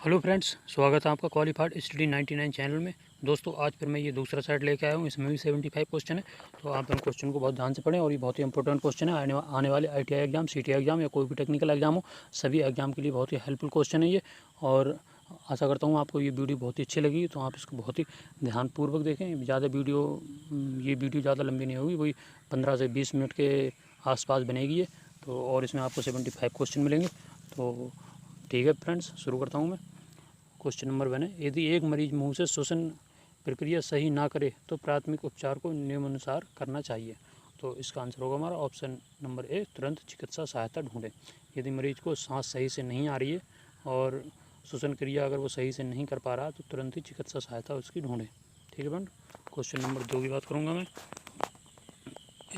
Hello friends, स्वागत है आपका क्वालिफाइड स्टडी 99 चैनल में। दोस्तों, आज फिर मैं ये दूसरा सेट लेके आया हूँ। इसमें भी 75 क्वेश्चन है, तो आप इन क्वेश्चन को बहुत ध्यान से पढ़ें। और ये बहुत ही इंपॉर्टेंट क्वेश्चन है। आने वाले ITI एग्जाम, CTI एग्जाम या कोई भी टेक्निकल एग्जाम हो, सभी एग्जाम के लिए बहुत ही हेल्पफुल क्वेश्चन है ये। और आशा करता हूँ आपको ये वीडियो बहुत ही अच्छी लगी, तो आप इसको बहुत ही ध्यानपूर्वक देखें। ये वीडियो ज़्यादा लंबी नहीं होगी, वही 15 से 20 मिनट के आसपास बनेगी ये। तो और इसमें आपको 75 क्वेश्चन मिलेंगे। तो ठीक है फ्रेंड्स, शुरू करता हूँ मैं। क्वेश्चन नंबर 1 है, यदि एक मरीज मुंह से श्वसन प्रक्रिया सही ना करे तो प्राथमिक उपचार को निम्नानुसार करना चाहिए। तो इसका आंसर होगा हमारा ऑप्शन नंबर ए, तुरंत चिकित्सा सहायता ढूंढें। यदि मरीज को सांस सही से नहीं आ रही है और श्वसन क्रिया अगर वो सही से नहीं कर पा रहा तो तुरंत ही चिकित्सा सहायता उसकी ढूंढें। ठीक है फ्रेंड। क्वेश्चन नंबर 2 की बात करूँगा मैं,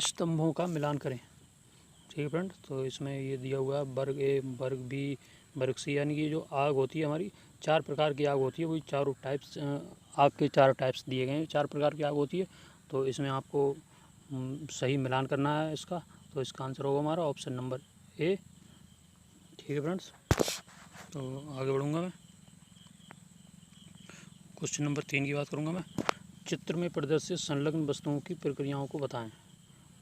स्तंभों का मिलान करें। ठीक है फ्रेंड, तो इसमें ये दिया हुआ है वर्ग ए, वर्ग बी, वर्ग सी, यानी कि जो आग होती है हमारी, 4 प्रकार की आग होती है। वही चारों टाइप्स आग के 4 टाइप्स दिए गए हैं, 4 प्रकार की आग होती है। तो इसमें आपको सही मिलान करना है इसका। तो इसका आंसर होगा हमारा ऑप्शन नंबर ए। ठीक है फ्रेंड्स, तो आगे बढ़ूँगा मैं। क्वेश्चन नंबर 3 की बात करूँगा मैं, चित्र में प्रदर्शित संलग्न वस्तुओं की प्रक्रियाओं को बताएं।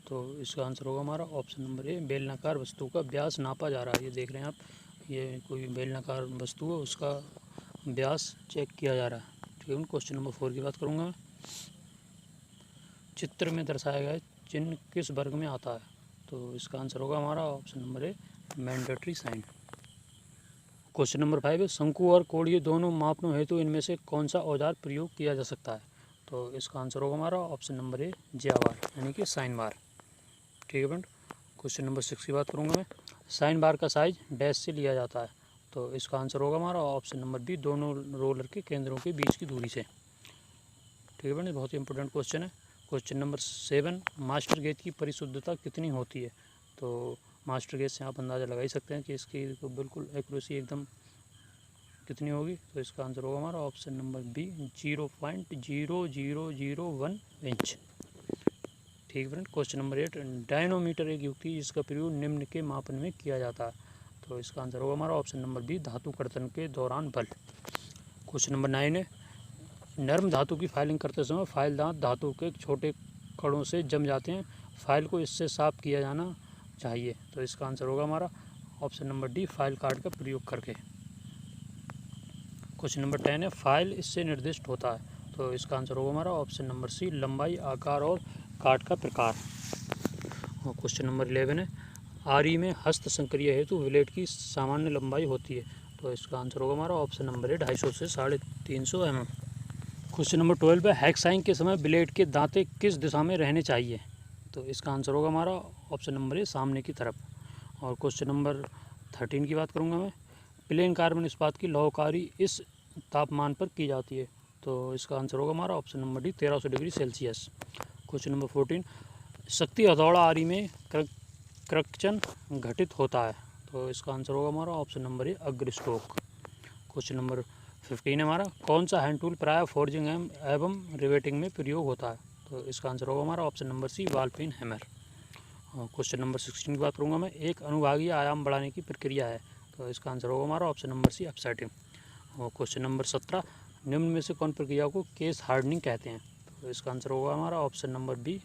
तो इसका आंसर होगा हमारा ऑप्शन नंबर ए, बेलनाकार वस्तु का व्यास नापा जा रहा है। ये देख रहे हैं आप, ये कोई बेलनाकार वस्तु है, उसका व्यास चेक किया जा रहा है। ठीक है। क्वेश्चन नंबर 4 की बात करूँगा मैं, चित्र में दर्शाया गया चिन्ह किस वर्ग में आता है। तो इसका आंसर होगा हमारा option number A, mandatory sign. Question number 5 है, शंकु और कोणीय दोनों मापनों हेतु इनमें से कौन सा औजार प्रयोग किया जा सकता है। तो इसका आंसर होगा हमारा ऑप्शन नंबर ए, ज्यावार, यानी कि साइन बार। ठीक है फ्रेंड। क्वेश्चन नंबर 6 की बात करूँगा मैं, साइन बार का साइज डैश से लिया जाता है। तो इसका आंसर होगा हमारा ऑप्शन नंबर बी, दोनों रोलर के केंद्रों के बीच की दूरी से। ठीक है फ्रेंड, बहुत ही इंपॉर्टेंट क्वेश्चन है। क्वेश्चन नंबर 7, मास्टर गेज की परिशुद्धता कितनी होती है। तो मास्टर गेज से आप अंदाज़ा लगा ही सकते हैं कि इसकी तो बिल्कुल एक्यूरेसी एकदम कितनी होगी। तो इसका आंसर होगा हमारा ऑप्शन नंबर बी, 0.0001 इंच। ठीक है फ्रेंड। क्वेश्चन नंबर 8, डायनोमीटर एक युक्ति जिसका प्रयोग निम्न के मापन में किया जाता है। तो इसका आंसर होगा हमारा ऑप्शन नंबर बी, धातु कर्तन के दौरान बल। क्वेश्चन नंबर 9 है, नर्म धातु की फाइलिंग करते समय फाइल दांत धातु के छोटे कणों से जम जाते हैं, फाइल को इससे साफ किया जाना चाहिए। तो इसका आंसर होगा हमारा option number D, file card का प्रयोग करके। क्वेश्चन नंबर 10 है, फाइल इससे निर्दिष्ट होता है। तो इसका आंसर होगा हमारा ऑप्शन नंबर सी, लंबाई, आकार और काट का प्रकार। और क्वेश्चन नंबर 11 है, आरी में हस्त संक्रिया हेतु ब्लेड की सामान्य लंबाई होती है। तो इसका आंसर होगा हमारा ऑप्शन नंबर ए, 250 से 350 mm। क्वेश्चन नंबर 12 है, हैक्साइंग के समय ब्लेड के दांते किस दिशा में रहने चाहिए। तो इसका आंसर होगा हमारा ऑप्शन नंबर ए, सामने की तरफ। और क्वेश्चन नंबर 13 की बात करूँगा मैं, प्लेन कार्बन इस्पात की लौहकारी इस तापमान पर की जाती है। तो इसका आंसर होगा हमारा option number D, 1300 degree Celsius. Question number 14, शक्ति हथौड़ा आरी में कृक्चन घटित होता है। तो इसका आंसर होगा हमारा ऑप्शन नंबर ए, अग्र स्ट्रोक। क्वेश्चन नंबर 15 है हमारा, कौन सा हैंड टूल प्राय फोर्जिंग एवं रिवेटिंग में प्रयोग होता है। तो इसका आंसर होगा हमारा option number C, ball peen hammer. Question number 16 की बात करूँगा मैं, एक अनुभागीय आयाम बढ़ाने की प्रक्रिया है। तो इसका आंसर होगा हमारा ऑप्शन नंबर सी, अपसेटिंग। और क्वेश्चन नंबर 17, निम्न में से कौन प्रक्रिया को केस हार्डनिंग कहते हैं। तो इसका आंसर होगा हमारा ऑप्शन नंबर बी,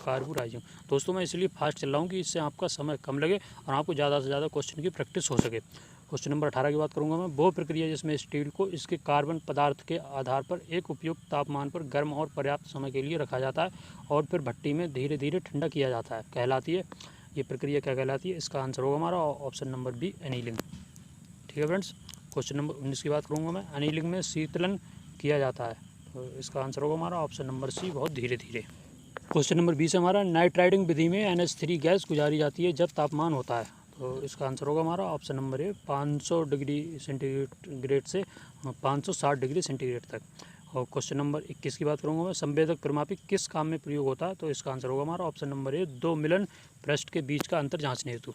कार्बोराइजिंग। दोस्तों, मैं इसलिए फास्ट चल रहा हूँ कि इससे आपका समय कम लगे और आपको ज़्यादा से ज़्यादा क्वेश्चन की प्रैक्टिस हो सके। क्वेश्चन नंबर 18 की बात करूँगा मैं, वो प्रक्रिया जिसमें स्टील को इसके कार्बन पदार्थ के आधार पर एक उपयुक्त तापमान पर गर्म और पर्याप्त समय के लिए रखा जाता है और फिर भट्टी में धीरे धीरे ठंडा किया जाता है, कहलाती है। ये प्रक्रिया क्या कहलाती है। इसका आंसर होगा हमारा ऑप्शन नंबर बी, एनीलिंग। ठीक है फ्रेंड्स। क्वेश्चन नंबर 19 की बात करूँगा मैं, एनीलिंग में शीतलन किया जाता है। तो इसका आंसर होगा हमारा ऑप्शन नंबर सी, बहुत धीरे धीरे। क्वेश्चन नंबर 20 हमारा, नाइट्राइडिंग विधि में NH3 गैस गुजारी जाती है जब तापमान होता है। तो इसका आंसर होगा हमारा ऑप्शन नंबर ए, 500 डिग्री सेंटीग्रेड से 560 डिग्री सेंटीग्रेड तक। और क्वेश्चन नंबर 21 की बात करूँगा मैं, संवेदक परिमापी किस काम में प्रयोग होता है। तो इसका आंसर होगा हमारा ऑप्शन नंबर ए, 2 मिलन पृष्ठ के बीच का अंतर जाँचने हेतु।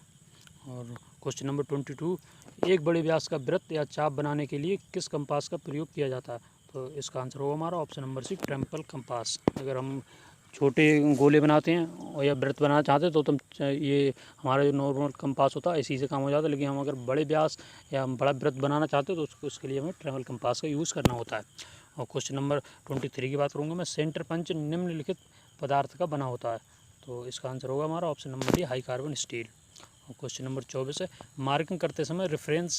और क्वेश्चन नंबर 22, एक बड़े व्यास का वृत्त या चाप बनाने के लिए किस कंपास का प्रयोग किया जाता है। तो इसका आंसर होगा हमारा option number C, temple compass. अगर हम छोटे गोले बनाते हैं और या वृत्त बनाना चाहते हैं तो तुम ये हमारा जो नॉर्मल कंपास होता है इसी से काम हो जाता है। लेकिन हम अगर बड़े व्यास या बड़ा वृत्त बनाना चाहते हो तो उसके लिए हमें ट्रैवल कंपास का यूज़ करना होता है। और क्वेश्चन नंबर 23 की बात करूँगा मैं। सेंटर पंच निम्नलिखित पदार्थ का बना होता है, तो इसका आंसर होगा हमारा option number D, high carbon steel. और क्वेश्चन नंबर 24 है, मार्किंग करते समय रेफरेंस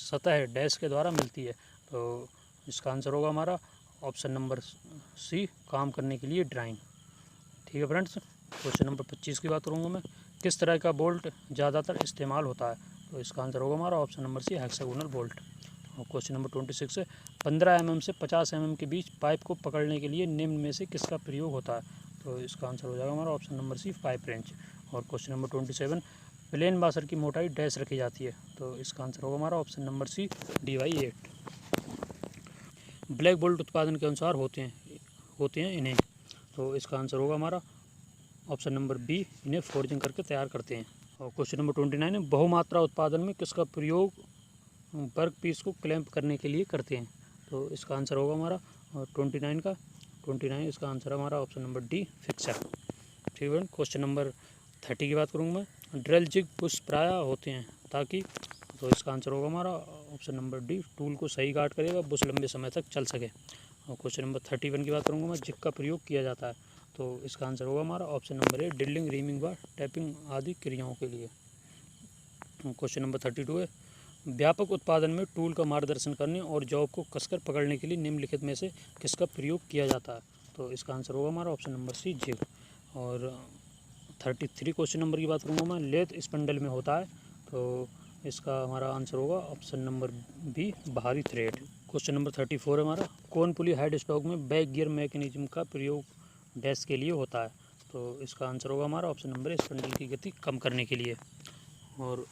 सतह डैश के द्वारा मिलती है, तो इसका आंसर होगा हमारा ऑप्शन नंबर सी, काम करने के लिए ड्राइंग। ठीक है फ्रेंड्स। क्वेश्चन नंबर 25 की बात करूँगा मैं। किस तरह का बोल्ट ज़्यादातर इस्तेमाल होता है, तो इसका आंसर होगा हमारा option number C, hexagonal bolt. और क्वेश्चन नंबर 26 है, 15 mm से 50 mm के बीच पाइप को पकड़ने के लिए निम्न में से किसका प्रयोग होता है, तो इसका आंसर हो जाएगा हमारा option number C, pipe wrench. और क्वेश्चन नंबर 27, प्लेन वाशर की मोटाई डैश रखी जाती है, तो इसका आंसर होगा हमारा option number C, dy/8। Black bolt उत्पादन के अनुसार होते हैं इन्हें, तो इसका आंसर होगा हमारा ऑप्शन नंबर बी, इन्हें फोर्जिंग करके तैयार करते हैं। और क्वेश्चन नंबर 29 है, बहुमात्रा उत्पादन में किसका प्रयोग वर्क पीस को क्लैंप करने के लिए करते हैं, तो इसका आंसर होगा हमारा 29 इसका आंसर है हमारा ऑप्शन नंबर डी, फिक्सर। ठीक है। क्वेश्चन नंबर 30 की बात करूँगा मैं। ड्रिल जिग पुश प्रायः होते हैं ताकि, तो इसका आंसर होगा हमारा ऑप्शन नंबर डी, टूल को सही गार्ड करेगा, बुश लंबे समय तक चल सके। और क्वेश्चन नंबर 31 की बात करूँगा मैं। जिग का प्रयोग किया जाता है, तो इसका आंसर होगा हमारा ऑप्शन नंबर ए, ड्रिलिंग, रीमिंग व टैपिंग आदि क्रियाओं के लिए। क्वेश्चन नंबर 32 है, व्यापक उत्पादन में टूल का मार्गदर्शन करने और जॉब को कसकर पकड़ने के लिए निम्नलिखित में से किसका प्रयोग किया जाता है, तो इसका आंसर होगा हमारा ऑप्शन नंबर सी, जिग। और 33 क्वेश्चन नंबर की बात करूँगा मैं। लेथ स्पिंडल में होता है, तो इसका हमारा आंसर होगा ऑप्शन नंबर बी, बाहरी थ्रेड। क्वेश्चन नंबर 34 है हमारा। कोन पुली हेड स्टॉक में बैक गियर मैकेनिज्म का प्रयोग डैश के लिए होता है, तो इसका आंसर होगा हमारा ऑप्शन नंबर स्पिंडल की गति कम करने के लिए। और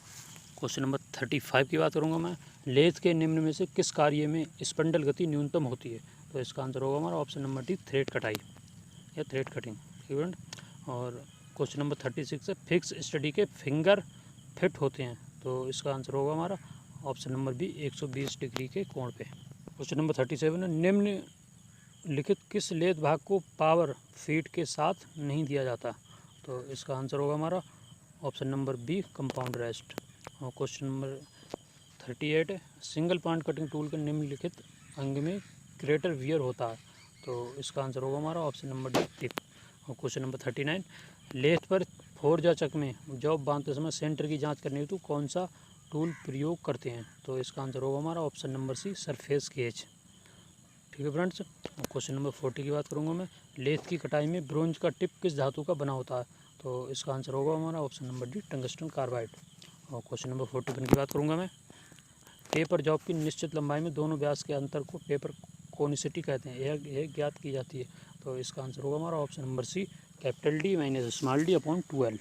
क्वेश्चन नंबर 35 की बात करूँगा मैं। लेथ के निम्न में से किस कार्य में स्पिंडल गति न्यूनतम होती है, तो इसका आंसर होगा हमारा ऑप्शन नंबर डी, थ्रेड कटाई या थ्रेड कटिंग। ठीक है। और क्वेश्चन नंबर 36 है, फिक्स स्टडी के फिंगर फिट होते हैं, तो इसका आंसर होगा हमारा ऑप्शन नंबर बी, 120 डिग्री के कोण पे। क्वेश्चन नंबर 37 है, निम्नलिखित किस लेथ भाग को पावर फीड के साथ नहीं दिया जाता, तो इसका आंसर होगा हमारा option number B, compound rest. और क्वेश्चन नंबर 38 है, सिंगल पॉइंट कटिंग टूल के निम्नलिखित अंग में क्रेटर वियर होता है, तो इसका आंसर होगा हमारा ऑप्शन नंबर डी, टिप। और क्वेश्चन नंबर 39, लेथ पर फोर्ज या चक में जॉब बांधते समय सेंटर की जांच करने हेतु कौन सा टूल प्रयोग करते हैं, तो इसका आंसर होगा हमारा option number C, surface gauge. ठीक है फ्रेंड्स। और क्वेश्चन नंबर 40 की बात करूँगा मैं। लेथ की कटाई में ब्रोंज का टिप किस धातु का बना होता है, तो इसका आंसर होगा हमारा option number D, tungsten carbide. और क्वेश्चन नंबर 41 की बात करूँगा मैं। टेपर जॉब की निश्चित लंबाई में दोनों व्यास के अंतर को टेपर कोनिसिटी कहते हैं, यह ज्ञात की जाती है, तो इसका आंसर होगा हमारा option number C, capital D minus small d upon 12।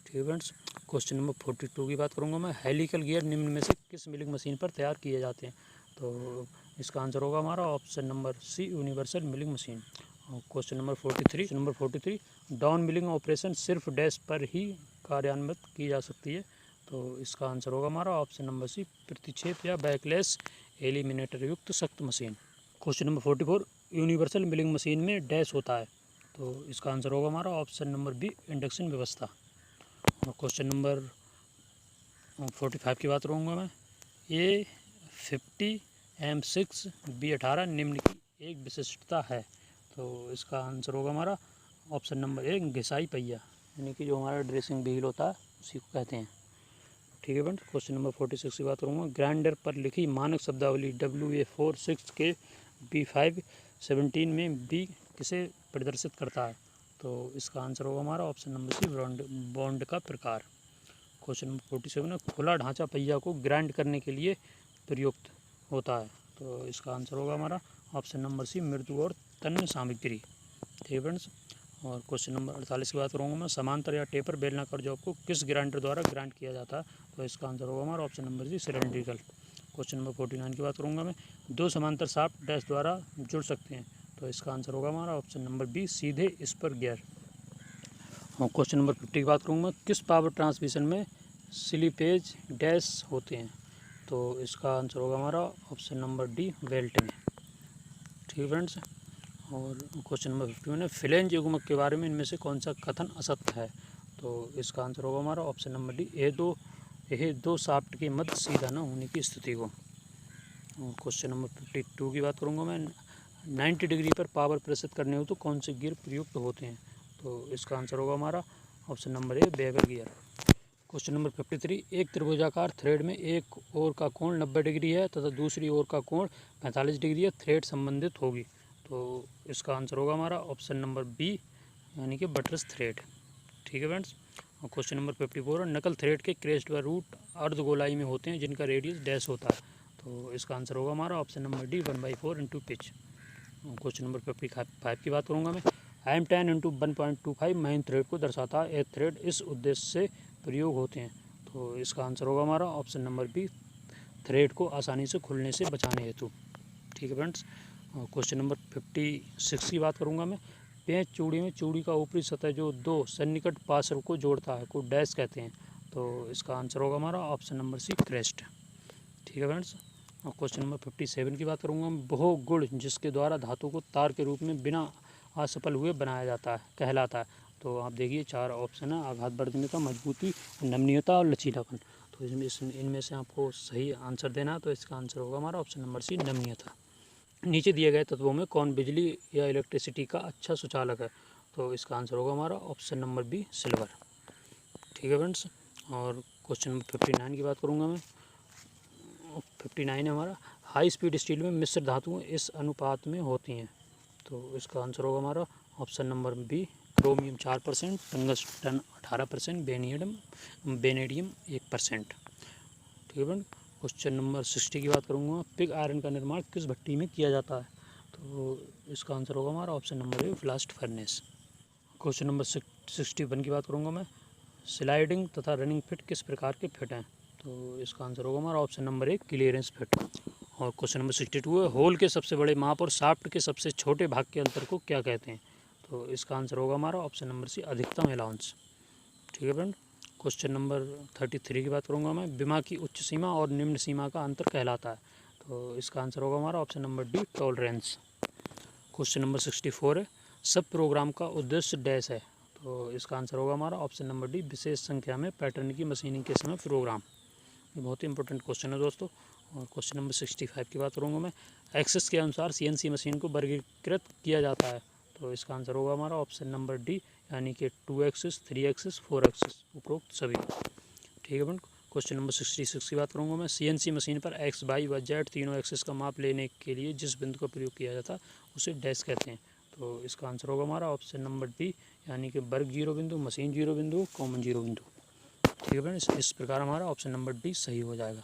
ठीक है फ्रेंड्स। क्वेश्चन नंबर 42 की बात करूँगा मैं। हेलिकल गियर निम्न में से किस मिलिंग मशीन पर तैयार किए जाते हैं, तो इसका आंसर होगा हमारा option number C, universal milling machine. और question number 43, down milling operation सिर्फ डैश पर ही कार्यान्वित की जा सकती है, तो इसका आंसर होगा हमारा ऑप्शन नंबर सी, प्रतिक्षेप या बैकलेस एलिमिनेटर युक्त सख्त machine. Question number 44, universal milling machine में डैश होता है, तो इसका आंसर होगा हमारा ऑप्शन नंबर बी, इंडक्शन व्यवस्था। और क्वेश्चन नंबर 45 की बात करूँगा मैं। A50 M6 B18 निम्न की एक विशिष्टता है, तो इसका आंसर होगा हमारा ऑप्शन नंबर ए, घिसाई पहिया, यानी कि जो हमारा ड्रेसिंग व्हील होता है उसी को कहते हैं। ठीक है फ्रेंड्स। क्वेश्चन नंबर 46 की बात करूँगा। ग्राइंडर पर लिखी मानक शब्दावली WA46 के B517 में बी किसे प्रदर्शित करता है, तो इसका आंसर होगा हमारा ऑप्शन नंबर सी, बॉन्ड का प्रकार। क्वेश्चन नंबर 47 है, खुला ढांचा पहिया को ग्राइंड करने के लिए प्रयुक्त होता है, तो इसका आंसर होगा हमारा ऑप्शन नंबर सी, मृदु और तन्य सामग्री। ठीक है फ्रेंड्स। और क्वेश्चन नंबर 48 की बात करूँगा मैं। समांतर या टेपर बेलनाकार जॉब को किस ग्राइंडर द्वारा ग्राइंड किया जाता है, तो इसका आंसर होगा हमारा option number C, cylindrical. Question number 49 की बात करूँगा मैं। दो समांतर शाफ्ट डैश द्वारा जुड़ सकते हैं, तो इसका आंसर होगा हमारा ऑप्शन नंबर बी, सीधे स्पर गियर। और क्वेश्चन नंबर 50 की बात करूँगा। किस पावर ट्रांसमिशन में स्लिपेज डैश होते हैं, तो इसका आंसर होगा हमारा ऑप्शन नंबर डी, बेल्ट में। ठीक है फ्रेंड्स। और क्वेश्चन नंबर 51 है फ्लैंज युग्मक के बारे में इनमें से कौन सा कथन असत्य है। तो इसका आंसर होगा हमारा ऑप्शन नंबर डी, यह दो शाफ्ट के मध्य सीधा न होने की स्थिति को। क्वेश्चन नंबर 52 की बात करूँगा मैं, 90 डिग्री पर पावर प्रेषित करने हो तो कौन से गियर प्रयुक्त होते हैं। तो इसका आंसर होगा हमारा ऑप्शन नंबर ए, बेगर गियर। क्वेश्चन नंबर 53, एक त्रिभुजाकार थ्रेड में एक ओर का कोण 90 डिग्री है तथा दूसरी ओर का कोण 45 डिग्री है, थ्रेड संबंधित होगी। तो इसका आंसर होगा हमारा ऑप्शन नंबर बी, यानी कि बटरस थ्रेड। ठीक है फ्रेंड्स। और क्वेश्चन नंबर 54, नकल थ्रेड के क्रेस्ट व रूट अर्धगोलाई में होते हैं जिनका रेडियस डैश होता है। तो इसका आंसर होगा हमारा option number D, 1/4 into pitch. Question number 55 की बात करूँगा मैं, M10 इंटू 1.25 महीन थ्रेड को दर्शाता है। ए थ्रेड इस उद्देश्य से प्रयोग होते हैं। तो इसका आंसर होगा हमारा ऑप्शन नंबर बी, थ्रेड को आसानी से खुलने से बचाने हेतु। ठीक है फ्रेंड्स। क्वेश्चन नंबर 56 की बात करूँगा मैं, पेंच चूड़ी में चूड़ी का ऊपरी सतह जो दो सन्निकट पार्श्व को जोड़ता है को डैश कहते हैं। तो इसका आंसर होगा हमारा ऑप्शन नंबर सी, क्रेस्ट। ठीक है फ्रेंड्स। और क्वेश्चन नंबर 57 की बात करूँगा मैं, बहु गुण जिसके द्वारा धातु को तार के रूप में बिना असफल हुए बनाया जाता है कहलाता है। तो आप देखिए 4 ऑप्शन है, आघात वर्धनीयता, मजबूती, नमनीयता और लचीलापन। तो इनमें से आपको सही आंसर देना है। तो इसका आंसर होगा हमारा ऑप्शन नंबर सी, नमनीयता। नीचे दिए गए तत्वों में कौन बिजली या इलेक्ट्रिसिटी का अच्छा सुचालक है। तो इसका आंसर होगा हमारा ऑप्शन नंबर बी, सिल्वर। ठीक है फ्रेंड्स। और क्वेश्चन नंबर 59 की बात करूँगा मैं, 59 है हमारा, हाई स्पीड स्टील में मिश्र धातुएं इस अनुपात में होती हैं। तो इसका आंसर होगा हमारा option number B, chromium 4%, tungsten 18%, vanadium 1%। ठीक है फ्रेंड। क्वेश्चन नंबर 60 की बात करूँगा, पिग आयरन का निर्माण किस भट्टी में किया जाता है। तो इसका आंसर होगा हमारा ऑप्शन नंबर ए, ब्लास्ट फर्नेस। क्वेश्चन नंबर 61 की बात करूँगा मैं, स्लाइडिंग तथा रनिंग फिट किस प्रकार के फिट हैं। तो इसका आंसर होगा हमारा ऑप्शन नंबर ए, क्लियरेंस फिट। और क्वेश्चन नंबर 62 है, होल के सबसे बड़े माप और शाफ्ट के सबसे छोटे भाग के अंतर को क्या कहते हैं। तो इसका आंसर होगा हमारा ऑप्शन नंबर सी, अधिकतम अलाउंस। ठीक है फ्रेंड। क्वेश्चन नंबर 33 की बात करूँगा मैं, विमा की उच्च सीमा और निम्न सीमा का अंतर कहलाता है। तो इसका आंसर होगा हमारा option number D, tolerance. Question number 64 है, सब प्रोग्राम का उद्देश्य डैश है। तो इसका आंसर होगा हमारा ऑप्शन नंबर डी, विशेष संख्या में पैटर्न की मशीनिंग के समय प्रोग्राम। ये बहुत ही इंपॉर्टेंट क्वेश्चन है दोस्तों। और क्वेश्चन नंबर 65 की बात करूँगा मैं, एक्सेस के अनुसार CNC मशीन को वर्गीकृत किया जाता है। तो इसका आंसर होगा हमारा ऑप्शन नंबर डी, यानी कि 2 एक्सिस, 3 एक्सिस, 4 एक्सिस, उपरोक्त सभी। ठीक है फ्रेंड। क्वेश्चन नंबर 66 की बात करूँगा मैं, CNC मशीन पर X, Y व Z तीनों एक्सिस का माप लेने के लिए जिस बिंदु का प्रयोग किया जाता है उसे डैश कहते हैं। तो इसका आंसर होगा हमारा ऑप्शन नंबर डी, यानी कि वर्ग जीरो बिंदु, मशीन जीरो बिंदु, कॉमन जीरो बिंदु। ठीक है फ्रेंड्स, इस प्रकार हमारा ऑप्शन नंबर डी सही हो जाएगा।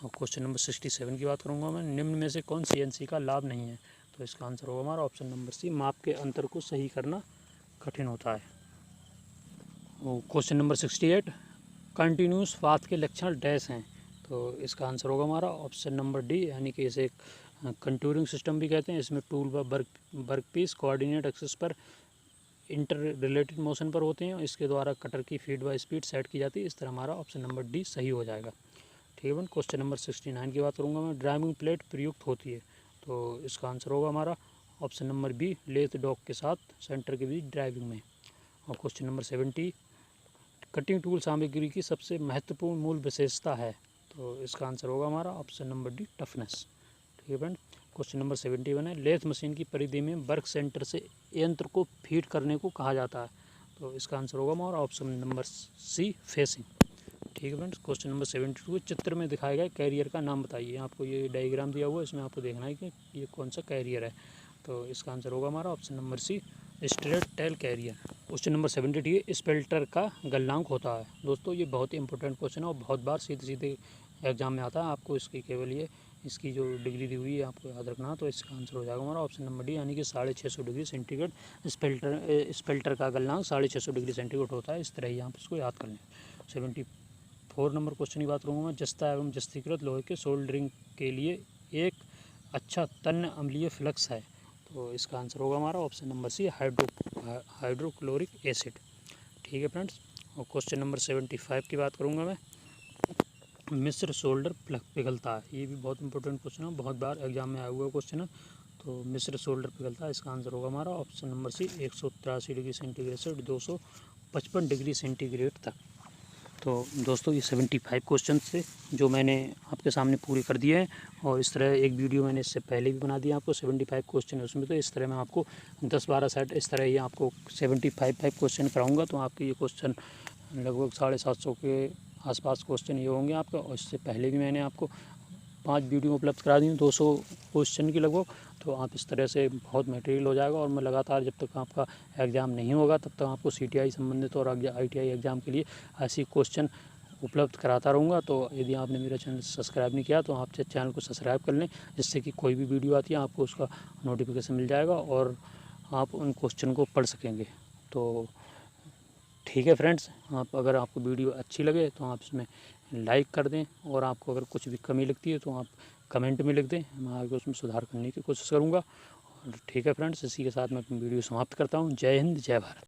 और क्वेश्चन नंबर 67 की बात करूँगा मैं, निम्न में से कौन CNC का लाभ नहीं है। तो इसका आंसर होगा हमारा ऑप्शन नंबर सी, माप के अंतर को सही करना कठिन होता है। क्वेश्चन नंबर 68, कंटिन्यूस पाथ के लक्षण डैश हैं। तो इसका आंसर होगा हमारा ऑप्शन नंबर डी, यानी कि इसे कंटूरिंग सिस्टम भी कहते हैं। इसमें टूल व वर्क पीस कोऑर्डिनेट एक्सिस पर इंटर रिलेटेड मोशन पर होते हैं। इसके द्वारा कटर की फीड व स्पीड सेट की जाती है। इस तरह हमारा ऑप्शन नंबर डी सही हो जाएगा। ठीक है फ्रेंड। क्वेश्चन नंबर 69 की बात करूँगा मैं, ड्राइविंग प्लेट प्रयुक्त होती है। तो इसका आंसर होगा हमारा option number B, lathe dog के साथ सेंटर के बीच ड्राइविंग में। और क्वेश्चन नंबर 70, कटिंग टूल सामग्री की सबसे महत्वपूर्ण मूल विशेषता है। तो इसका आंसर होगा हमारा ऑप्शन नंबर डी, टफनेस। ठीक है फ्रेंड। क्वेश्चन नंबर 71 है, लेथ मशीन की परिधि में वर्क सेंटर से यंत्र को फीड करने को कहा जाता है। तो इसका आंसर होगा हमारा ऑप्शन नंबर सी, फेसिंग। ठीक है फ्रेंड्स। क्वेश्चन नंबर 72, चित्र में दिखाए गए कैरियर का नाम बताइए। आपको ये डायग्राम दिया हुआ है, इसमें आपको देखना है कि ये कौन सा कैरियर है। तो इसका आंसर होगा हमारा option number C, straight tail carrier. Question number 73, spelter का गलनांक होता है। दोस्तों ये बहुत ही इंपॉर्टेंट क्वेश्चन है और बहुत बार सीधे सीधे एग्जाम में आता है। आपको इसकी केवल ये इसकी जो डिग्री दी हुई है आपको याद रखना है। तो इसका आंसर हो जाएगा हमारा ऑप्शन नंबर डी, यानी कि 650 डिग्री सेंटीग्रेड स्पेल्टर का गलनांक 650 डिग्री सेंटीग्रेड होता है। इस तरह ही आप इसको याद कर लें। 74 नंबर क्वेश्चन की बात करूँगा मैं, जस्ता एवं जस्तीकृत लोहे के सोल्डरिंग के लिए एक अच्छा तन्य अम्लीय फ्लक्स है। तो इसका आंसर होगा हमारा option number C, hydrochloric acid. ठीक है फ्रेंड्स। और क्वेश्चन नंबर 75 की बात करूँगा मैं, मिस्र शोल्डर पिघलता है? ये भी बहुत इंपॉर्टेंट क्वेश्चन है, बहुत बार एग्जाम में आया हुआ क्वेश्चन है। तो मिस्र शोल्डर पिघलता है, इसका आंसर होगा हमारा option number C 183 degree centigrade से 255 डिग्री सेंटीग्रेड तक। तो दोस्तों ये 75 क्वेश्चन थे जो मैंने आपके सामने पूरे कर दिए हैं, और इस तरह एक वीडियो मैंने इससे पहले भी बना दिया आपको 75 क्वेश्चन है उसमें। तो इस तरह मैं आपको 10-12 सेट इस तरह ही आपको 75 क्वेश्चन कराऊंगा। तो आपके ये क्वेश्चन लगभग 750 के आसपास क्वेश्चन ये होंगे आपका। और इससे पहले भी मैंने आपको 5 वीडियो उपलब्ध करा दी 200 क्वेश्चन की लगभग। तो आप इस तरह से बहुत मटेरियल हो जाएगा, और मैं लगातार जब तक आपका एग्ज़ाम नहीं होगा तब तक आपको CTI संबंधित और ITI एग्ज़ाम के लिए ऐसी क्वेश्चन उपलब्ध कराता रहूँगा। तो यदि आपने मेरा चैनल सब्सक्राइब नहीं किया तो आप चैनल को सब्सक्राइब कर लें, जिससे कि कोई भी वीडियो आती है आपको उसका नोटिफिकेशन मिल जाएगा और आप उन क्वेश्चन को पढ़ सकेंगे। तो ठीक है फ्रेंड्स, आप अगर आपको वीडियो अच्छी लगे तो आप इसमें लाइक कर दें, और आपको अगर कुछ भी कमी लगती है तो आप कमेंट में लिख दें, मैं आगे उसमें सुधार करने की कोशिश करूँगा। और ठीक है फ्रेंड्स, इसी के साथ मैं अपनी वीडियो समाप्त करता हूँ। जय हिंद, जय भारत।